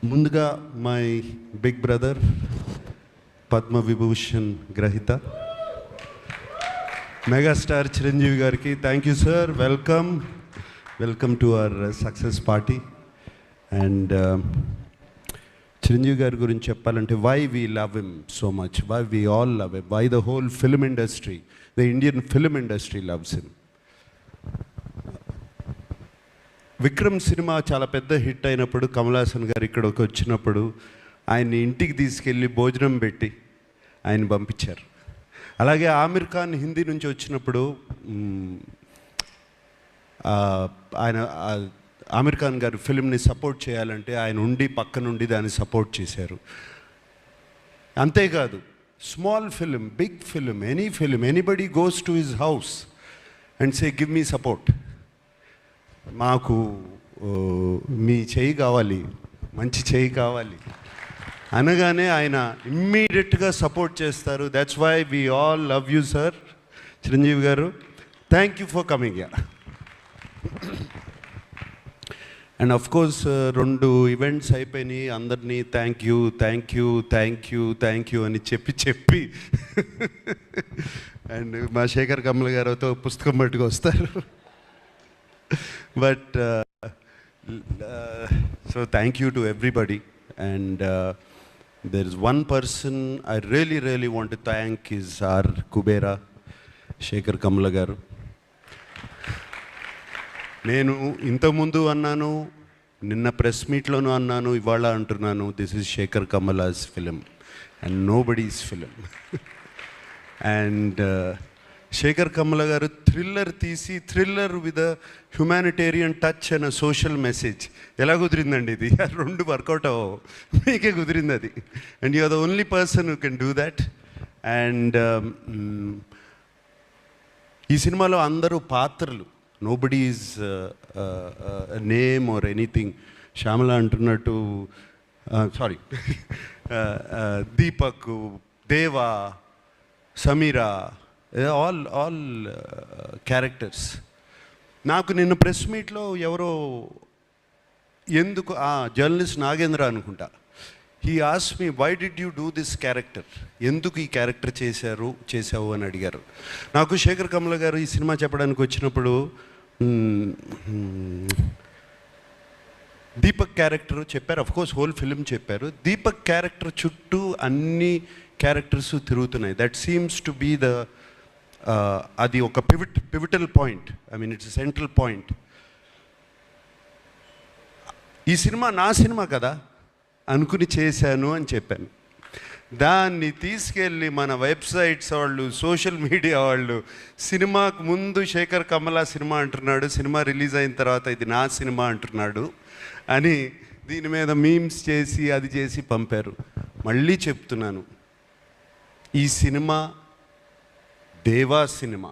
ముందుగా my big brother Padma Vibhushan గ్రహీత megastar Chiranjeevi గారికి thank you sir. Welcome to our success party. And Chiranjeevi గారి గురించి చెప్పాలంటే why we love him so much, why we all love him, why the whole film industry, the Indian film industry loves him. Vikram cinema చాలా పెద్ద hit అయినప్పుడు కమల్ హాసన్ గారు ఇక్కడికి వచ్చినప్పుడు ఆయన్ని ఇంటికి తీసుకెళ్ళి భోజనం పెట్టి ఆయన పంపించారు. అలాగే ఆమిర్ ఖాన్ హిందీ నుంచి వచ్చినప్పుడు ఆయన ఆమిర్ ఖాన్ గారు ఫిల్మ్ని సపోర్ట్ చేయాలంటే ఆయన ఉండి పక్క నుండి దాన్ని సపోర్ట్ చేశారు. అంతేకాదు small film, big film, any film, anybody goes to his house and say give me support, మాకు మీ చేయి కావాలి, మంచి చేయి కావాలి అనగానే ఆయన ఇమ్మీడియట్గా సపోర్ట్ చేస్తారు. That's why we all love you sir Chiranjeevi garu. Thank you for coming yeah. And of course 2 events అయిపోయినాయి, అందరినీ థ్యాంక్ యూ అని చెప్పి అండ్ మా శేఖర్ కమల గారితో పుస్తకం పట్టుకు వస్తారు. But so thank you to everybody, and there is one person I really want to thank is our Kubera Shekhar Kamala garu. నేను ఇంతకుముందు అన్నాను, నిన్న ప్రెస్ మీట్లోనూ అన్నాను, ఇవాళ అంటున్నాను, this is Sekhar Kammula's film and nobody's film. And Sekhar Kammula garu thriller తీసి, thriller with a humanitarian touch and social message. ఎలా కుదిరిందండి ఇది? 2 వర్కౌట్ అవ్వవు, మీకే కుదిరింది అది. And you are the only person who can do that. And ఈ సినిమాలో అందరూ పాత్రలు, nobody is name or anything. Shyamala అంటున్నట్టు, sorry, Deepak, Deva, Sameera, all characters. నాకు నిన్న ప్రెస్ మీట్లో ఎవరో ఎందుకు జర్నలిస్ట్ నాగేంద్ర అనుకుంటా, he ask me why did you do this character, ఎందుకు ఈ క్యారెక్టర్ చేసావు అని అడిగారు. నాకు శేఖర్ కమల గారు ఈ సినిమా చెప్పడానికి వచ్చినప్పుడు దీపక్ క్యారెక్టర్ చెప్పారు, అఫ్కోర్స్ హోల్ ఫిలిం చెప్పారు. దీపక్ క్యారెక్టర్ చుట్టూ అన్ని క్యారెక్టర్స్ తిరుగుతున్నాయి. That seems to be the అది ఒక pivotal point, I mean it's central point. ఈ సినిమా నా సినిమా కదా అనుకుని చేశాను అని చెప్పాను. దాన్ని తీసుకెళ్ళి మన వెబ్సైట్స్ వాళ్ళు, సోషల్ మీడియా వాళ్ళు, సినిమాకు ముందు శేఖర్ కమల సినిమా అంటున్నాడు, సినిమా రిలీజ్ అయిన తర్వాత ఇది నా సినిమా అంటున్నాడు అని దీని మీద మీమ్స్ చేసి అది చేసి పంపారు. మళ్ళీ చెప్తున్నాను, ఈ cinema Deva cinema,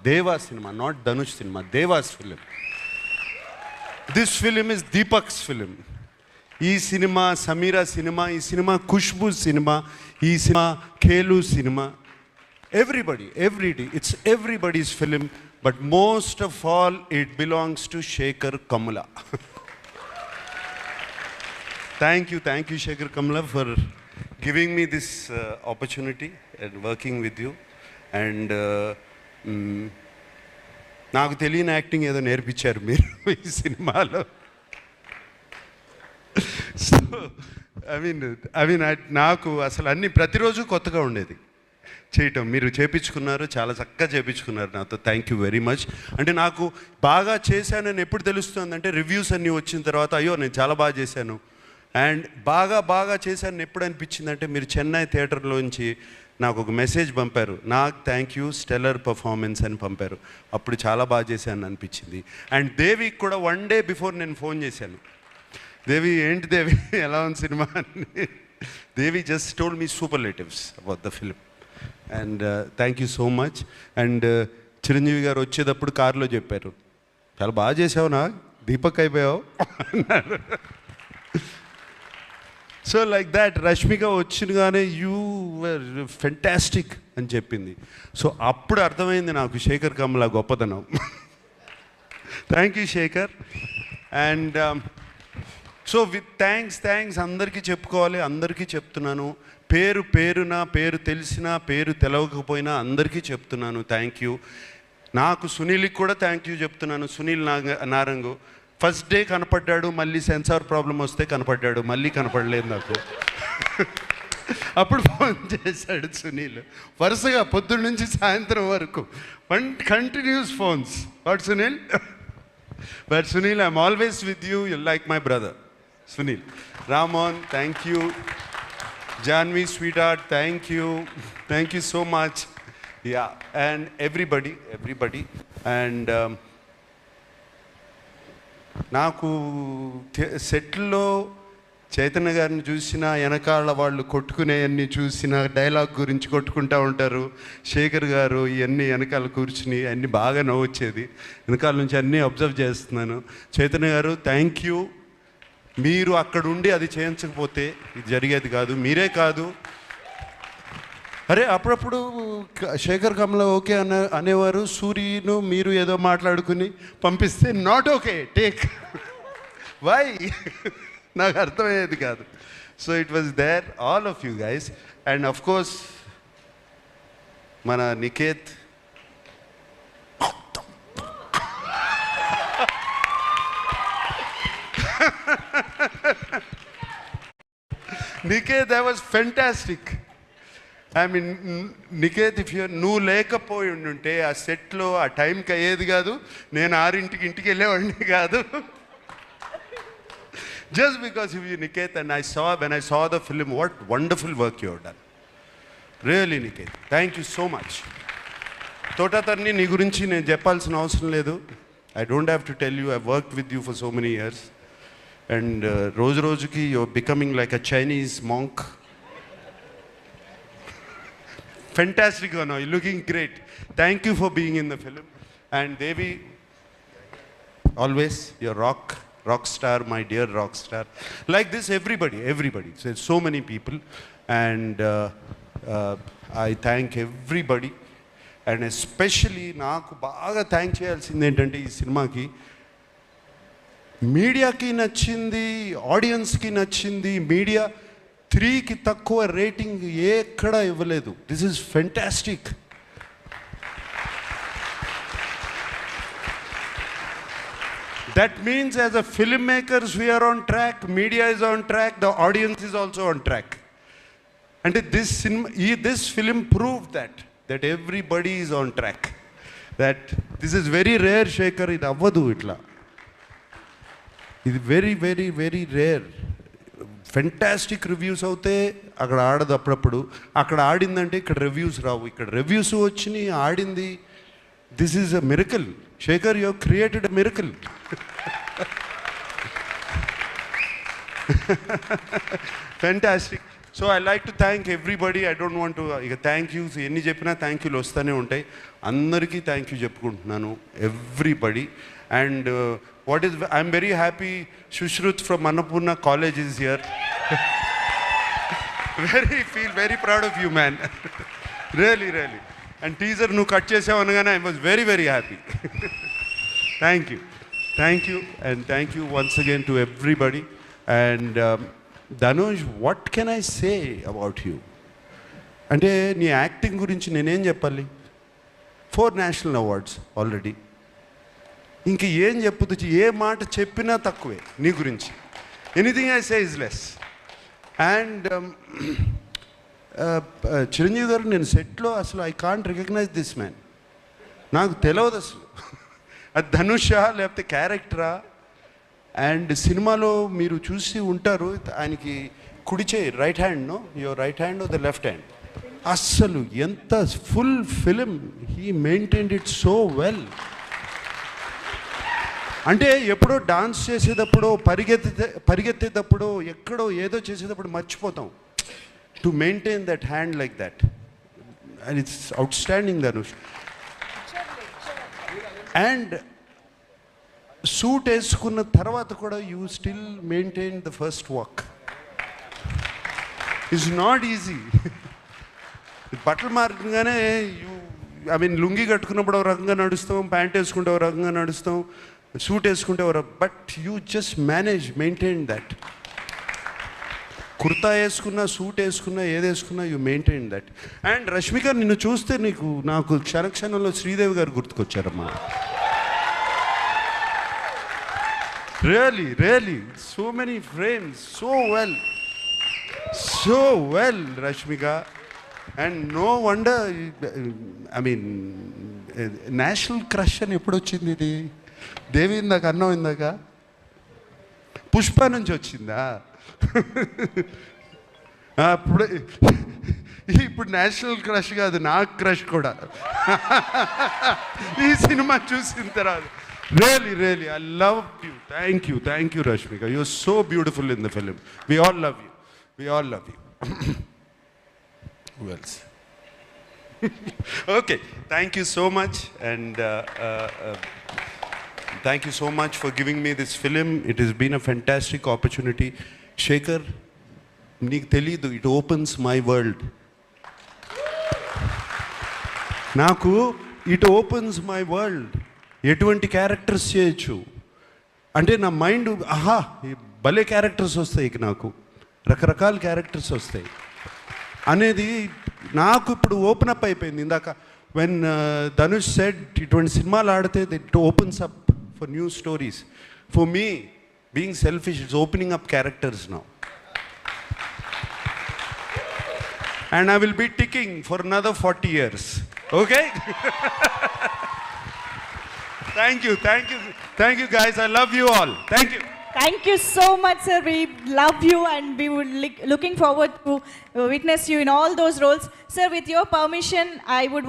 Deva cinema, not Dhanush cinema, Deva's film. This film is Deepak's film. ఈ సినిమా సమీరా సినిమా, ఈ సినిమా ఖుష్బూ సినిమా, ఈ సినిమా ఖేలు cinema, everybody, it's everybody's film. But most of all it belongs to Sekhar Kammula. Thank you Sekhar Kammula for giving me this opportunity and working with you. And నాకు తెలియని acting ఏదో నేర్పించారు మీరు ఈ సినిమాలో. సో ఐ మీన్ నాకు అసలు అన్నీ ప్రతిరోజు కొత్తగా ఉండేది చేయటం. మీరు చేపించుకున్నారు, చాలా చక్కగా చేపించుకున్నారు నాతో. Thank you very much. అంటే నాకు బాగా చేశానని ఎప్పుడు తెలుస్తుందంటే రివ్యూస్ అన్నీ వచ్చిన తర్వాత, అయ్యో నేను చాలా బాగా చేశాను. అండ్ బాగా చేశాను ఎప్పుడు అనిపించిందంటే, మీరు చెన్నై థియేటర్లోంచి నాకు ఒక మెసేజ్ పంపారు, నాకు థ్యాంక్ యూ స్టెల్లర్ పర్ఫార్మెన్స్ అని పంపారు. అప్పుడు చాలా బాగా చేశాను అనిపించింది. అండ్ దేవికి కూడా 1 డే బిఫోర్ నేను ఫోన్ చేశాను, దేవి ఏంటి దేవి ఎలా ఉంది సినిమా అని. Devi just told me superlatives about the film. And thank you so much. And Chiranjeevi garu వచ్చేటప్పుడు కారులో చెప్పారు, చాలా బాగా చేసావు, నా దీపక్ అయిపోయావు అన్నారు. సో లైక్ దాట్ రష్మిక వచ్చినగానే యూ వర్ ఫెంటాస్టిక్ అని చెప్పింది. సో అప్పుడు అర్థమైంది నాకు శేఖర్ కమల గొప్పతనం. Thank you Sekhar. And so with thanks అందరికీ చెప్పుకోవాలి, అందరికీ చెప్తున్నాను. పేరు తెలిసినా పేరు తెలవకపోయినా అందరికీ చెప్తున్నాను థ్యాంక్ యూ. నాకు సునీల్కి కూడా థ్యాంక్ యూ చెప్తున్నాను. సునీల్ నారంగు ఫస్ట్ డే కనపడ్డాడు, మళ్ళీ సెన్సార్ ప్రాబ్లం వస్తే కనపడ్డాడు, మళ్ళీ కనపడలేదు నాకు. అప్పుడు ఫోన్ చేశాడు సునీల్, వరుసగా పొద్దున్న నుంచి సాయంత్రం వరకు continuous phones. What Sunil? But Sunil, I'm always with you, you like my brother Sunil. Ramon, thank you. Janhvi sweetheart, thank you so much. Yeah, and everybody and నాకు సెట్లో చైతన్య గారిని చూసిన, వెనకాల వాళ్ళు కొట్టుకునేవన్నీ చూసిన, డైలాగ్ గురించి కొట్టుకుంటూ ఉంటారు. శేఖర్ గారు ఇవన్నీ వెనకాల కూర్చుని అన్నీ బాగా నవ్వొచ్చేది. వెనకాల నుంచి అన్నీ అబ్జర్వ్ చేస్తున్నాను. చైతన్య గారు థ్యాంక్ యూ. మీరు అక్కడ ఉండి అది చేయించకపోతే ఇది జరిగేది కాదు. మీరే కాదు, అరే అప్పుడప్పుడు శేఖర్ కమల ఓకే అనేవారు, సూర్యను మీరు ఏదో మాట్లాడుకుని పంపిస్తే నాట్ ఓకే టేక్ వై నాకు అర్థమయ్యేది కాదు. So it was there all of you guys. And of course మన Niket, Niket, that was fantastic. I mean Niket, నువ్వు లేకపోయి ఉంటే ఆ సెట్లో ఆ టైంకి అయ్యేది కాదు. నేను 6 ఇంటికి వెళ్ళేవాడిని కాదు. Just because of you Niket. And when I saw the film, what wonderful work you have done. Really Niket, thank you so much. తోటతర్ని నీ గురించి నేను చెప్పాల్సిన అవసరం లేదు. I don't have to tell you, I've worked with you for so many years. And రోజుకి you're becoming like a Chinese monk. Fantastic, you're looking great. Thank you for being in the film. And Devi, always you're rock star, my dear rock star. Like this, everybody. So there's so many people, and I thank everybody. And especially నాకు బాగా thank చేయాల్సింది ఏంటంటే, ఈ సినిమాకి మీడియాకి నచ్చింది, ఆడియన్స్కి నచ్చింది. మీడియా 3కి తక్కువ రేటింగ్ ఎక్కడా ఇవ్వలేదు. This is fantastic. That means as a film makers we are on track, media is on track, the audience is also on track. అంటే this film prove that everybody is on track. That this is very rare Sekhar, ఇది అవ్వదు ఇట్లా. ఇది very rare. Fantastic reviews అవుతే అక్కడ ఆడదు, అప్పుడప్పుడు అక్కడ ఆడిందంటే ఇక్కడ రివ్యూస్ రావు. ఇక్కడ రివ్యూస్ వచ్చినాయి, ఆడింది. This is a miracle. Shekhar, you created a miracle. Fantastic. So I like to thank everybody. I don't want to ఇక థ్యాంక్ యూస్ ఎన్ని చెప్పినా థ్యాంక్ యూలు వస్తూనే ఉంటాయి. అందరికీ థ్యాంక్ యూ చెప్పుకుంటున్నాను, everybody. And I'm very happy Shushruth from Annapurna College is here. Feel very proud of you, man. Really. And teaser nu cut chesavu anagane I was very happy. Thank you and thank you once again to everybody. And Dhanush, what can I say about you? Ante nee acting gurinchi nenem cheppali. 4 national awards already. ఇంక ఏం చెప్పుతూ, ఏ మాట చెప్పినా తక్కువే నీ గురించి. Anything I say is less. And Chiranjeevi గారు, నేను సెట్లో అసలు I can't recognise this man. నాకు తెలియదు అసలు అది ధనుషా లేకపోతే క్యారెక్టరా. అండ్ సినిమాలో మీరు చూసి ఉంటారు, ఆయనకి కుడి చేయి, right hand, your right hand the left hand. అస్సలు ఎంత full film he maintained it so well. అంటే ఎప్పుడో డాన్స్ చేసేటప్పుడు, పరిగెత్తేటప్పుడు, ఎక్కడో ఏదో చేసేటప్పుడు మర్చిపోతాం. To maintain that hand like that, and it's out standing Dhanush. And suit వేసుకున్న తర్వాత కూడా you still maintain the first walk. It's not easy. బట్టలు మారగానే లుంగి కట్టుకున్నప్పుడు ఒక రకంగా నడుస్తాం, ప్యాంట్ వేసుకుంటే ఒక రకంగా నడుస్తాం, సూట్ వేసుకుంటే but you just maintain that. Kurta వేసుకున్నా, సూట్ వేసుకున్నా, ఏది వేసుకున్నా you maintain that. And Rashmika, నిన్ను చూస్తే నాకు క్షణక్షణంలో శ్రీదేవి గారు గుర్తుకొచ్చారమ్మా. Really so many frames, so well Rashmika. And no wonder, I mean national crush అని ఎప్పుడు వచ్చింది ఇది? దేవి ఇందాక అన్నం, ఇందాక పుష్ప నుంచి వచ్చిందా? ఇప్పుడు నేషనల్ క్రష్ కాదు, నాకు క్రష్ కూడా ఈ సినిమా చూసిన తర్వాత. Really I love you. Thank you Rashmika. You are so beautiful in the film. We all love you. Who else? Okay, thank you so much, and thank you so much for giving me this film. It has been a fantastic opportunity. Shekhar, నీకు తెలీదు, it opens my world. నాకు it opens my world. ఎటువంటి characters చేయొచ్చు అంటే నా mind, ఆహా భలే characters వస్తాయి, నాకు రకరకాల క్యారెక్టర్స్ వస్తాయి అనేది నాకు ఇప్పుడు ఓపెన్ అప్ అయిపోయింది. ఇందాక వెన్ ధనుష్ సెడ్ ఇటువంటి సినిమాలు ఆడితే it opens up for new stories. For me, being selfish, it's opening up characters now. And I will be ticking for another 40 years. Okay? Thank you guys. I love you all. Thank you. Thank you so much, sir. We love you and we would looking forward to witness you in all those roles. Sir, with your permission, I would